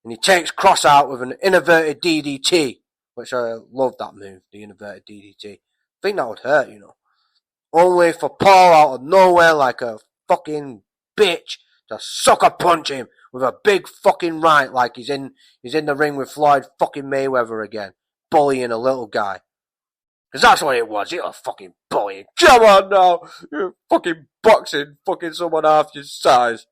[SPEAKER 2] And he takes Kross out with an inverted DDT, which I love that move, the inverted DDT. I think that would hurt, you know. Only for Paul out of nowhere, like a fucking bitch, to sucker punch him with a big fucking right, like he's in the ring with Floyd fucking Mayweather again, bullying a little guy. 'Cause that's what it was. You're fucking bullying. Come on now, you're fucking boxing fucking someone half your size.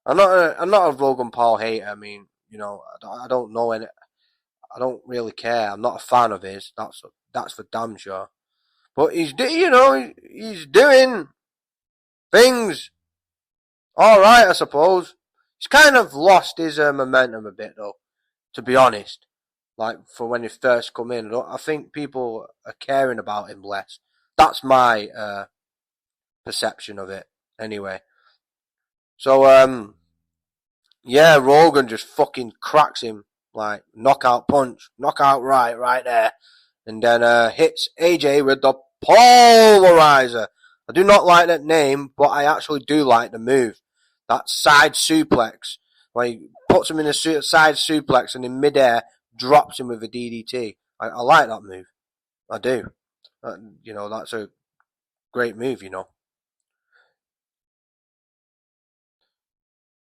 [SPEAKER 2] I'm not a Logan Paul hater. I mean, you know, I don't know any. I don't really care. I'm not a fan of his. That's for damn sure. But he's doing things all right, I suppose. He's kind of lost his momentum a bit, though, to be honest. Like, for when he first come in, I think people are caring about him less. That's my perception of it, anyway. So, yeah, Rogan just fucking cracks him, like, knockout punch, knockout right there. And then hits AJ with the Polarizer. I do not like that name, but I actually do like the move. That side suplex, where he puts him in a side suplex and in midair drops him with a DDT. I like that move. I do. You know, that's a great move, you know.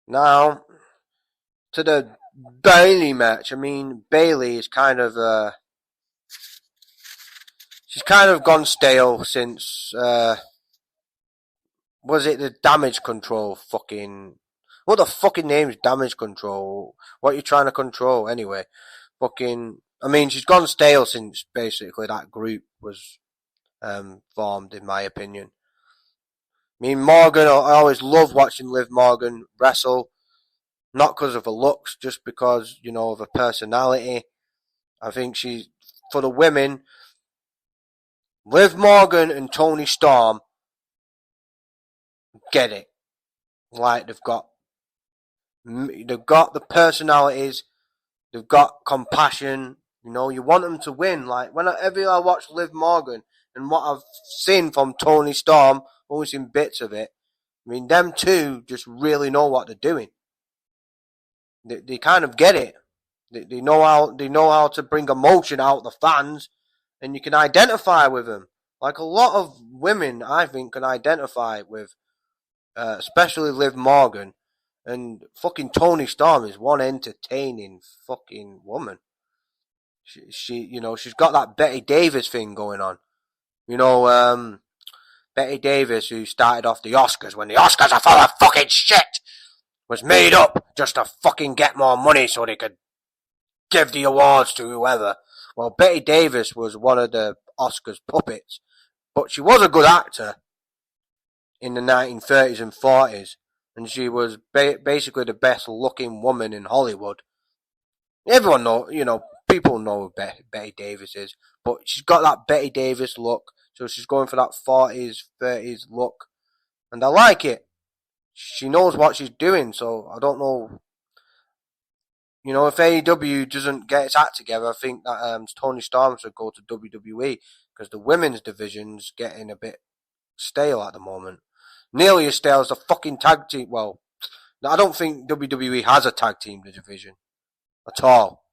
[SPEAKER 2] Now, to the Bayley match. I mean, Bayley is kind of she's kind of gone stale since was it the Damage Control fucking... What the fucking name is Damage Control? What are you trying to control anyway? Fucking... I mean, she's gone stale since basically that group was formed, in my opinion. I mean, Morgan, I always love watching Liv Morgan wrestle. Not because of her looks, just because, you know, of her personality. I think she's... For the women, Liv Morgan and Toni Storm get it. Like, they've got the personalities, they've got compassion, you know, you want them to win. Like, whenever I watch Liv Morgan and what I've seen from Toni Storm, only seen bits of it, I mean, them two just really know what they're doing. They kind of get it. They know how to bring emotion out of the fans, and you can identify with them. Like, a lot of women, I think, can identify with, especially Liv Morgan, and fucking Toni Storm is one entertaining fucking woman. She you know, she's got that Betty Davis thing going on. You know, Betty Davis, who started off the Oscars when the Oscars are full of fucking shit. was made up just to fucking get more money so they could give the awards to whoever. Well, Betty Davis was one of the Oscars puppets, but she was a good actor in the 1930s and 40s, and she was basically the best looking woman in Hollywood. Everyone people know who Betty Davis is, but she's got that Betty Davis look, so she's going for that 40s, 30s look, and I like it. She knows what she's doing, so I don't know. If AEW doesn't get its act together, I think that Tony Storm should go to WWE, because the women's division's getting a bit stale at the moment. Nearly as stale as the fucking tag team. Well, I don't think WWE has a tag team division at all.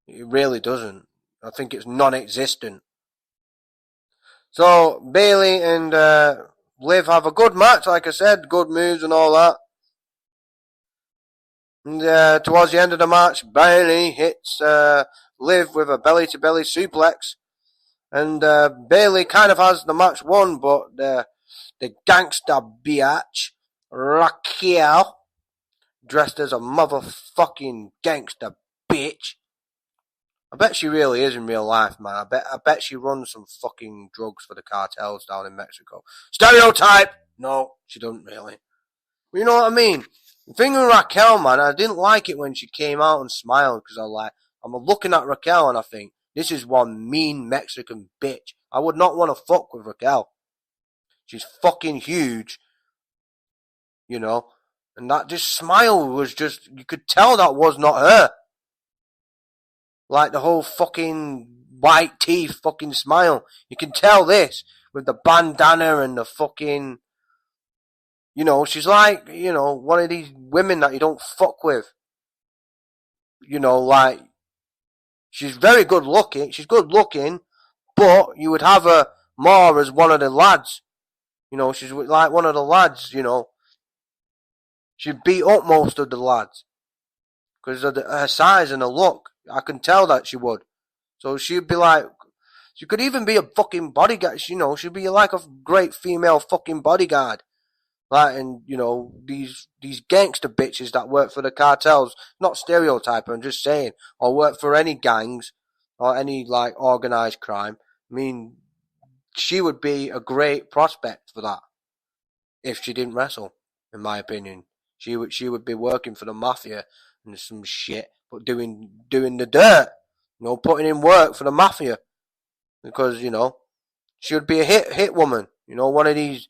[SPEAKER 2] It really doesn't. I think it's non-existent. So Bayley and Liv have a good match, like I said, good moves and all that. And towards the end of the match, Bayley hits Liv with a belly-to-belly suplex. And Bayley kind of has the match won, but the gangster biatch, Raquel, dressed as a motherfucking gangster bitch. I bet she really is in real life, man. I bet she runs some fucking drugs for the cartels down in Mexico. Stereotype! No, she doesn't really. But you know what I mean? The thing with Raquel, man, I didn't like it when she came out and smiled, because I'm looking at Raquel and I think, this is one mean Mexican bitch. I would not want to fuck with Raquel. She's fucking huge, and that just smile was just, you could tell that was not her. Like the whole fucking white teeth fucking smile. You can tell this with the bandana and the fucking, she's like, one of these women that you don't fuck with. Like, she's very good looking. She's good looking, but you would have her more as one of the lads. She's like one of the lads, She'd beat up most of the lads because of her size and her look. I can tell that she would. So she'd be like, she could even be a fucking bodyguard. She'd be like a great female fucking bodyguard. Like, and these gangster bitches that work for the cartels, not stereotyping, I'm just saying, or work for any gangs or any like organized crime. I mean, she would be a great prospect for that if she didn't wrestle, in my opinion. She would be working for the mafia and some shit, but doing the dirt, putting in work for the mafia, because she would be a hit woman, one of these,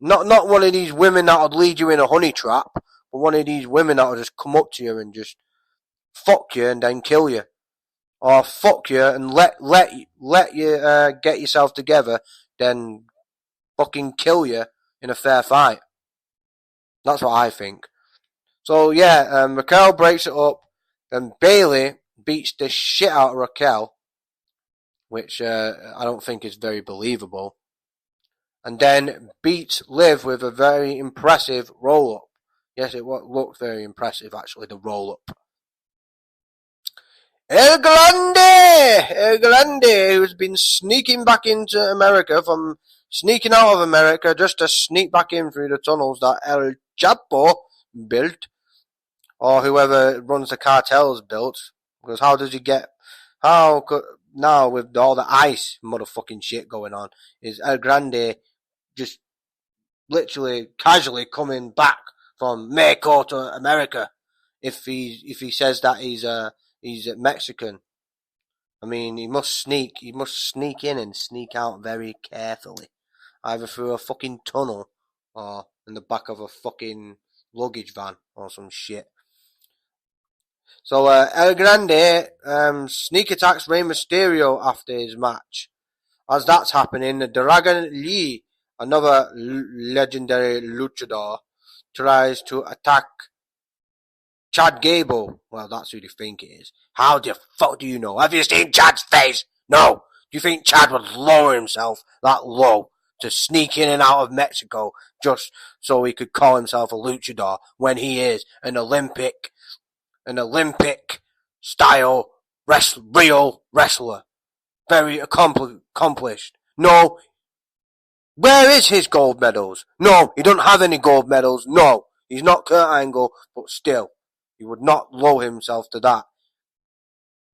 [SPEAKER 2] not one of these women that would lead you in a honey trap, but one of these women that would just come up to you and just fuck you and then kill you, or fuck you and let you get yourself together, then fucking kill you in a fair fight. That's what I think. So yeah, Raquel breaks it up, then Bayley beats the shit out of Raquel, which I don't think is very believable, and then beats Liv with a very impressive roll-up. Yes, it looked very impressive, actually, the roll-up. El Grande, who's been sneaking back into America from sneaking out of America just to sneak back in through the tunnels that El Chapo built, or whoever runs the cartels built. Because now with all the ICE motherfucking shit going on, is El Grande just literally casually coming back from Mexico to America if he says that he's Mexican. I mean, he must sneak in and sneak out very carefully, either through a fucking tunnel or in the back of a fucking luggage van or some shit. So El Grande sneak attacks Rey Mysterio after his match. As that's happening, Dragon Lee, another legendary luchador, tries to attack Chad Gable. Well, that's who they think it is. How the fuck do you know? Have you seen Chad's face? No. Do you think Chad would lower himself that low to sneak in and out of Mexico just so he could call himself a luchador when he is an Olympic style real wrestler? Very accomplished. No. Where is his gold medals? No, he don't have any gold medals. No. He's not Kurt Angle, but still, he would not lower himself to that.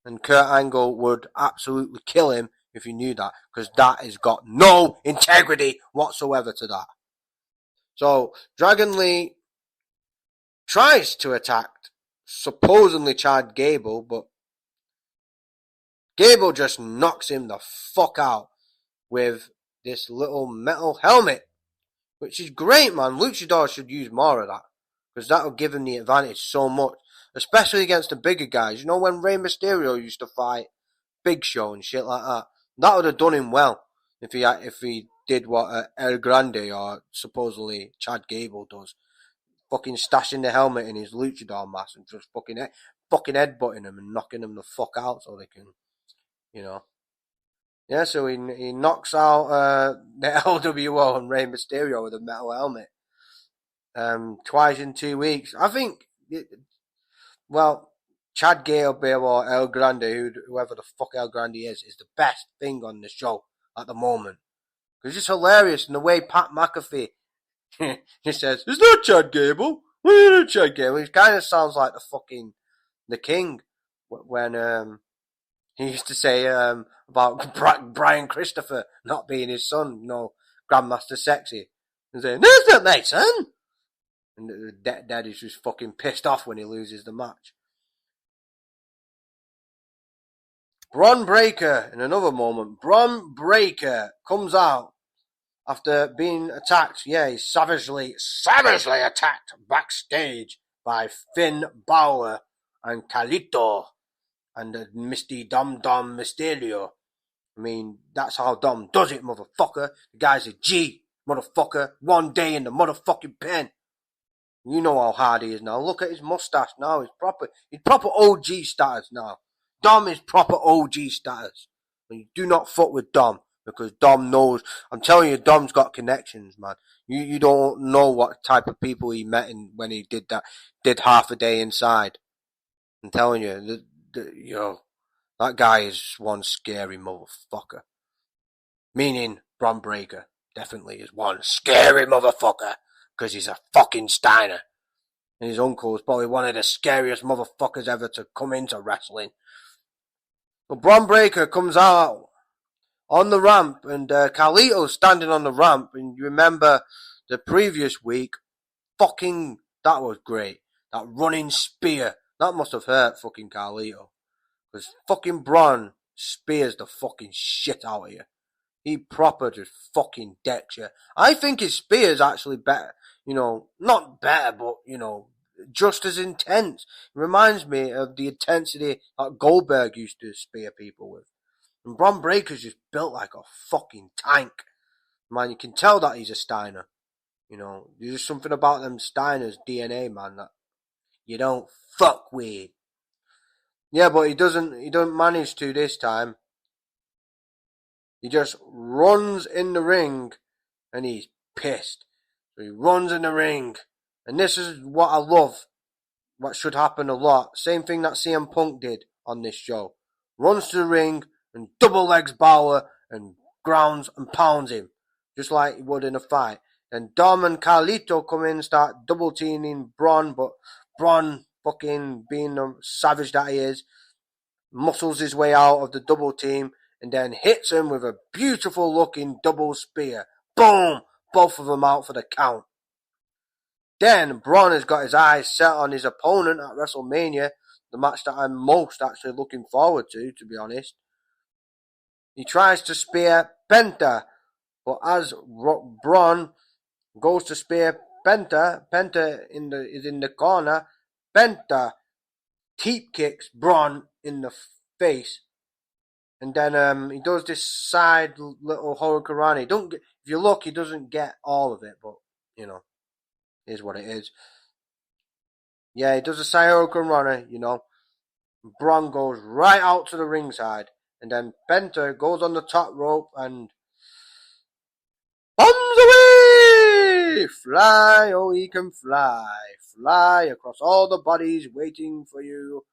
[SPEAKER 2] And Kurt Angle would absolutely kill him if he knew that, because that has got no integrity whatsoever to that. So, Dragon Lee tries to attack supposedly Chad Gable, but Gable just knocks him the fuck out with this little metal helmet, which is great, man. Luchador should use more of that, because that'll give him the advantage so much, especially against the bigger guys. You know, when Rey Mysterio used to fight Big Show and shit like that, that would have done him well if he did what El Grande or supposedly Chad Gable does, fucking stashing the helmet in his luchador mask and just fucking headbutting him and knocking him the fuck out so they can, you know. Yeah, so he knocks out the LWO and Rey Mysterio with a metal helmet twice in 2 weeks. I think, Chad Gable or El Grande, whoever the fuck El Grande is the best thing on the show at the moment. It's just hilarious, and the way Pat McAfee he says, "It's not Chad Gable. What are you doing, Chad Gable?" He kind of sounds like the King when he used to say about Brian Christopher not being his son, Grandmaster Sexy, and saying, "That's not my son." And the daddy's just fucking pissed off when he loses the match. Bron Breakker, in another moment, Bron Breakker comes out after being attacked. Yeah, he's savagely attacked backstage by Finn Balor and Carlito and Misty Dom Mysterio. I mean, that's how Dom does it, motherfucker. The guy's a G, motherfucker. One day in the motherfucking pen. You know how hard he is now. Look at his mustache now. He's proper OG status now. Dom is proper OG status. And you do not fuck with Dom, because Dom knows. I'm telling you, Dom's got connections, man. You don't know what type of people he met when he did half a day inside. I'm telling you, that guy is one scary motherfucker. Meaning, Bron Breakker definitely is one scary motherfucker, because he's a fucking Steiner. And his uncle is probably one of the scariest motherfuckers ever to come into wrestling. But Bron Breakker comes out on the ramp, and Carlito's standing on the ramp, and you remember the previous week, fucking, that was great. That running spear, that must have hurt fucking Carlito. Because fucking Bron spears the fucking shit out of you. He proper just fucking decks you. I think his spear is actually better. Not better, but, just as intense. It reminds me of the intensity that Goldberg used to spear people with. And Bron Breakker's just built like a fucking tank. Man, you can tell that he's a Steiner. There's just something about them Steiners' DNA, man, that you don't fuck with. Yeah, but he doesn't manage to this time. He just runs in the ring, and he's pissed. So he runs in the ring, and this is what I love, what should happen a lot. Same thing that CM Punk did on this show. Runs to the ring, and double legs Balor, and grounds and pounds him, just like he would in a fight. Then Dom and Carlito come in and start double teaming Bron, but Bron, fucking being the savage that he is, muscles his way out of the double team, and then hits him with a beautiful looking double spear. Boom! Both of them out for the count. Then Bron has got his eyes set on his opponent at WrestleMania, the match that I'm most actually looking forward to be honest. He tries to spear Penta, but as Bron goes to spear Penta is in the corner. Penta teep kicks Bron in the face. And then he does this side little Hurricanrana. If you look, he doesn't get all of it, but, is what it is. Yeah, he does a side Hurricanrana, Bron goes right out to the ringside. And then Penta goes on the top rope and bombs away! Fly, oh, he can fly. Fly across all the bodies waiting for you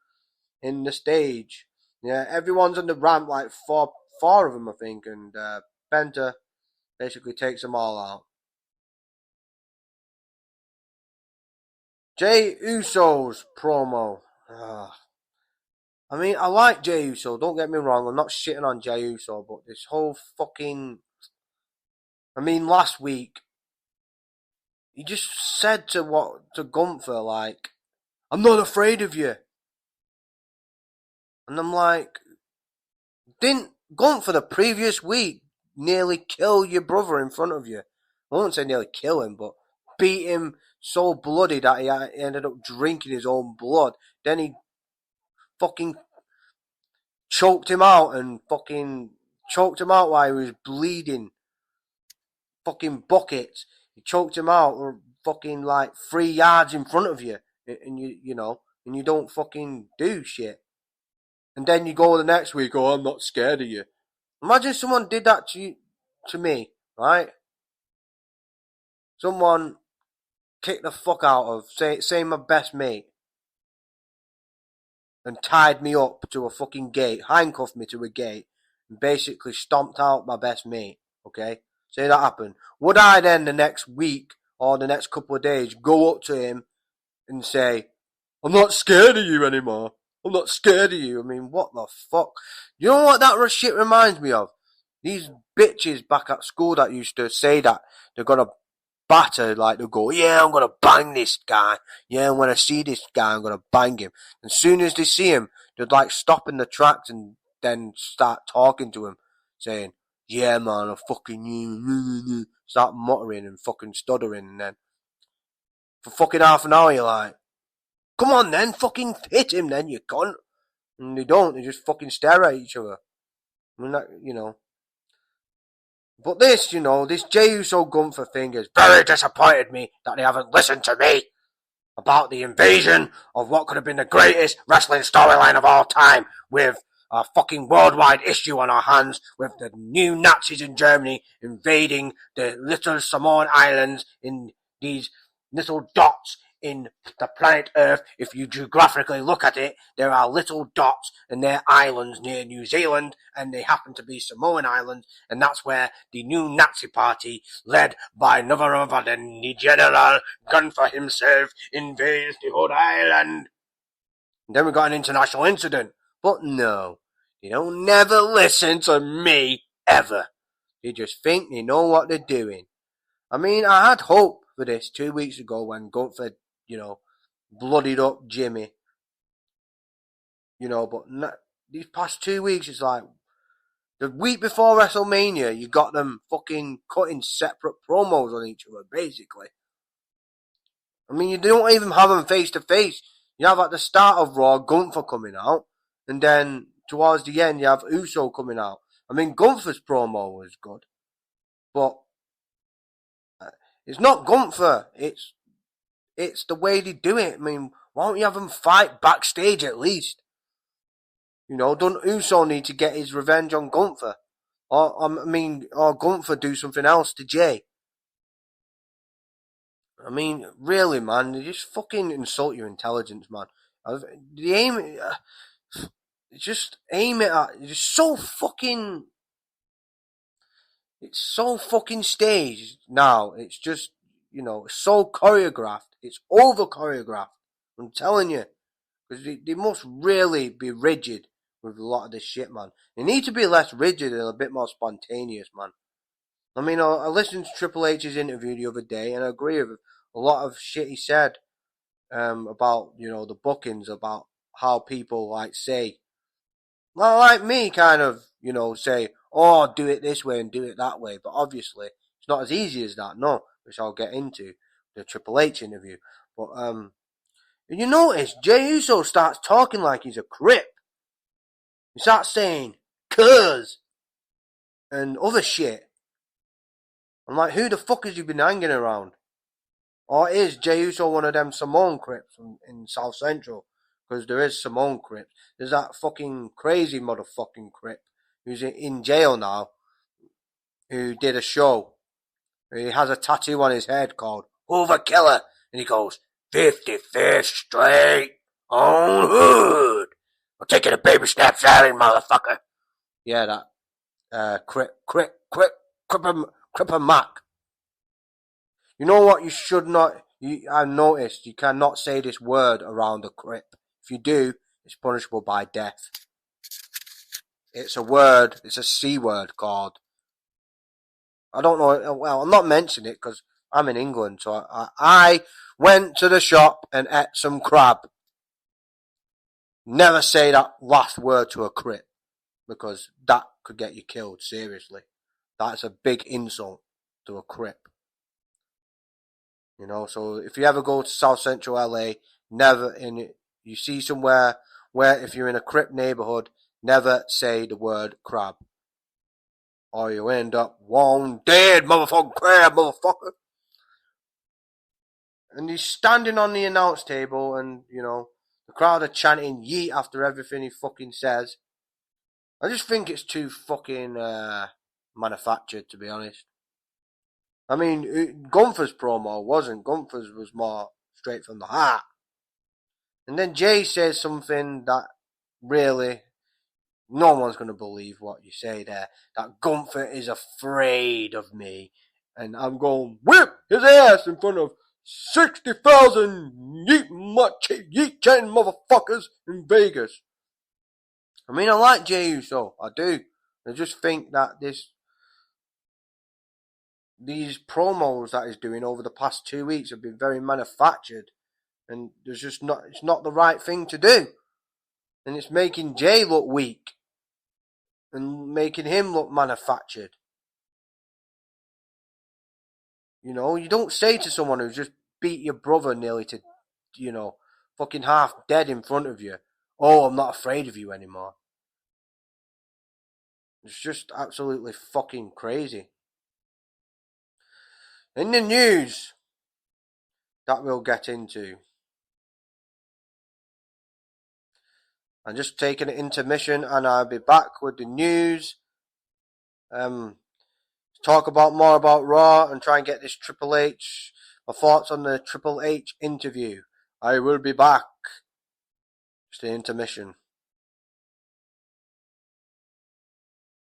[SPEAKER 2] in the stage. Yeah, everyone's on the ramp, like four of them, I think, and Penta basically takes them all out. Jey Uso's promo. I mean, I like Jey Uso, don't get me wrong, I'm not shitting on Jey Uso, but this whole fucking... I mean, last week, he just said to Gunther, like, I'm not afraid of you. And I'm like, didn't Gunther the previous week nearly kill your brother in front of you? I won't say nearly kill him, but beat him so bloody that he ended up drinking his own blood. Then he fucking choked him out while he was bleeding. Fucking buckets. He choked him out or fucking like 3 yards in front of you. And and you don't fucking do shit. And then you go the next week, oh, I'm not scared of you. Imagine someone did that to me, right? Someone kicked the fuck out of, say my best mate, and tied me up to a fucking gate, handcuffed me to a gate, and basically stomped out my best mate, okay? Say that happened. Would I then the next week or the next couple of days go up to him and say, I'm not scared of you anymore. I'm not scared of you. I mean, what the fuck? You know what that shit reminds me of? These bitches back at school that used to say that they're gonna batter, like they'll go, yeah, I'm gonna bang this guy. Yeah, when I see this guy, I'm gonna bang him. And as soon as they see him, they'd like stop in the tracks and then start talking to him, saying, yeah, man, I'm fucking you. Start muttering and fucking stuttering, and then for fucking half an hour, you're like, come on then, fucking hit him then, you cunt. And they don't, they just fucking stare at each other. I mean, that. But this Jey Uso Gunther thing has very disappointed me that they haven't listened to me about the invasion of what could have been the greatest wrestling storyline of all time, with a fucking worldwide issue on our hands, with the new Nazis in Germany invading the little Samoan islands in these little dots in the planet Earth. If you geographically look at it, there are little dots and they're islands near New Zealand, and they happen to be Samoan Islands, and that's where the new Nazi party, led by none other than the General Gunther himself, invades the whole island. And then we got an international incident. But no, they don't never listen to me, ever. They just think they know what they're doing. I mean, I had hope for this 2 weeks ago when Gunther, bloodied up Jimmy. But these past 2 weeks, it's like, the week before WrestleMania, you got them fucking cutting separate promos on each other, basically. I mean, you don't even have them face to face. You have at the start of Raw, Gunther coming out, and then towards the end, you have Uso coming out. I mean, Gunther's promo was good, but it's not Gunther. It's the way they do it. I mean, why don't you have them fight backstage at least? Don't Uso need to get his revenge on Gunther? Or Gunther do something else to Jey? I mean, really, man, they just fucking insult your intelligence, man. Just aim it at, it's so fucking staged now. It's just, it's so choreographed. It's over choreographed. I'm telling you. Because they must really be rigid with a lot of this shit, man. They need to be less rigid and a bit more spontaneous, man. I mean, I listened to Triple H's interview the other day, and I agree with a lot of shit he said about, the bookings, about how people, like, say, not like me, kind of, say, oh, do it this way and do it that way. But obviously, it's not as easy as that, no, which I'll get into the Triple H interview. But, you notice, Jey Uso starts talking like he's a Crip. He starts saying, cuz, and other shit. I'm like, who the fuck has you been hanging around? Or is Jey Uso one of them Samoan Crips in South Central? Because there is Samoan Crips. There's that fucking crazy motherfucking Crip who's in jail now, who did a show. He has a tattoo on his head called Overkiller, and he goes, 55th Street on Hood. I'm taking a baby steps out of motherfucker. Yeah, that Cripper Mac. You know what you should not I've noticed you cannot say this word around a crip. If you do, it's punishable by death. It's a word, it's a C word called. I don't know, well, I'm not mentioning it because I'm in England, so I went to the shop and ate some crab. Never say that last word to a crip, because that could get you killed, seriously. That's a big insult to a crip. You know, so if you ever go to South Central LA, you see somewhere where if you're in a crip neighborhood, never say the word crab. Or you end up one dead motherfucking crab, motherfucker. And he's standing on the announce table and, you know, the crowd are chanting yeet after everything he fucking says. I just think it's too fucking manufactured, to be honest. I mean, Gunther's promo wasn't. Gunther's was more straight from the heart. And then Jay says something that really no one's going to believe what you say there. That Gunther is afraid of me. And I'm going, whip his ass in front of 60,000 yeet chanting motherfuckers in Vegas. I mean, I like Jey Uso. I do. I just think that these promos that he's doing over the past 2 weeks have been very manufactured, and it's not the right thing to do, and it's making Jay look weak and making him look manufactured. You know, you don't say to someone who's just beat your brother nearly to, you know, fucking half dead in front of you, oh, I'm not afraid of you anymore. It's just absolutely fucking crazy. In the news that we'll get into, I'm just taking an intermission and I'll be back with the news. Talk more about Raw and try and get this Triple H, my thoughts on the Triple H interview. I will be back. Just the intermission.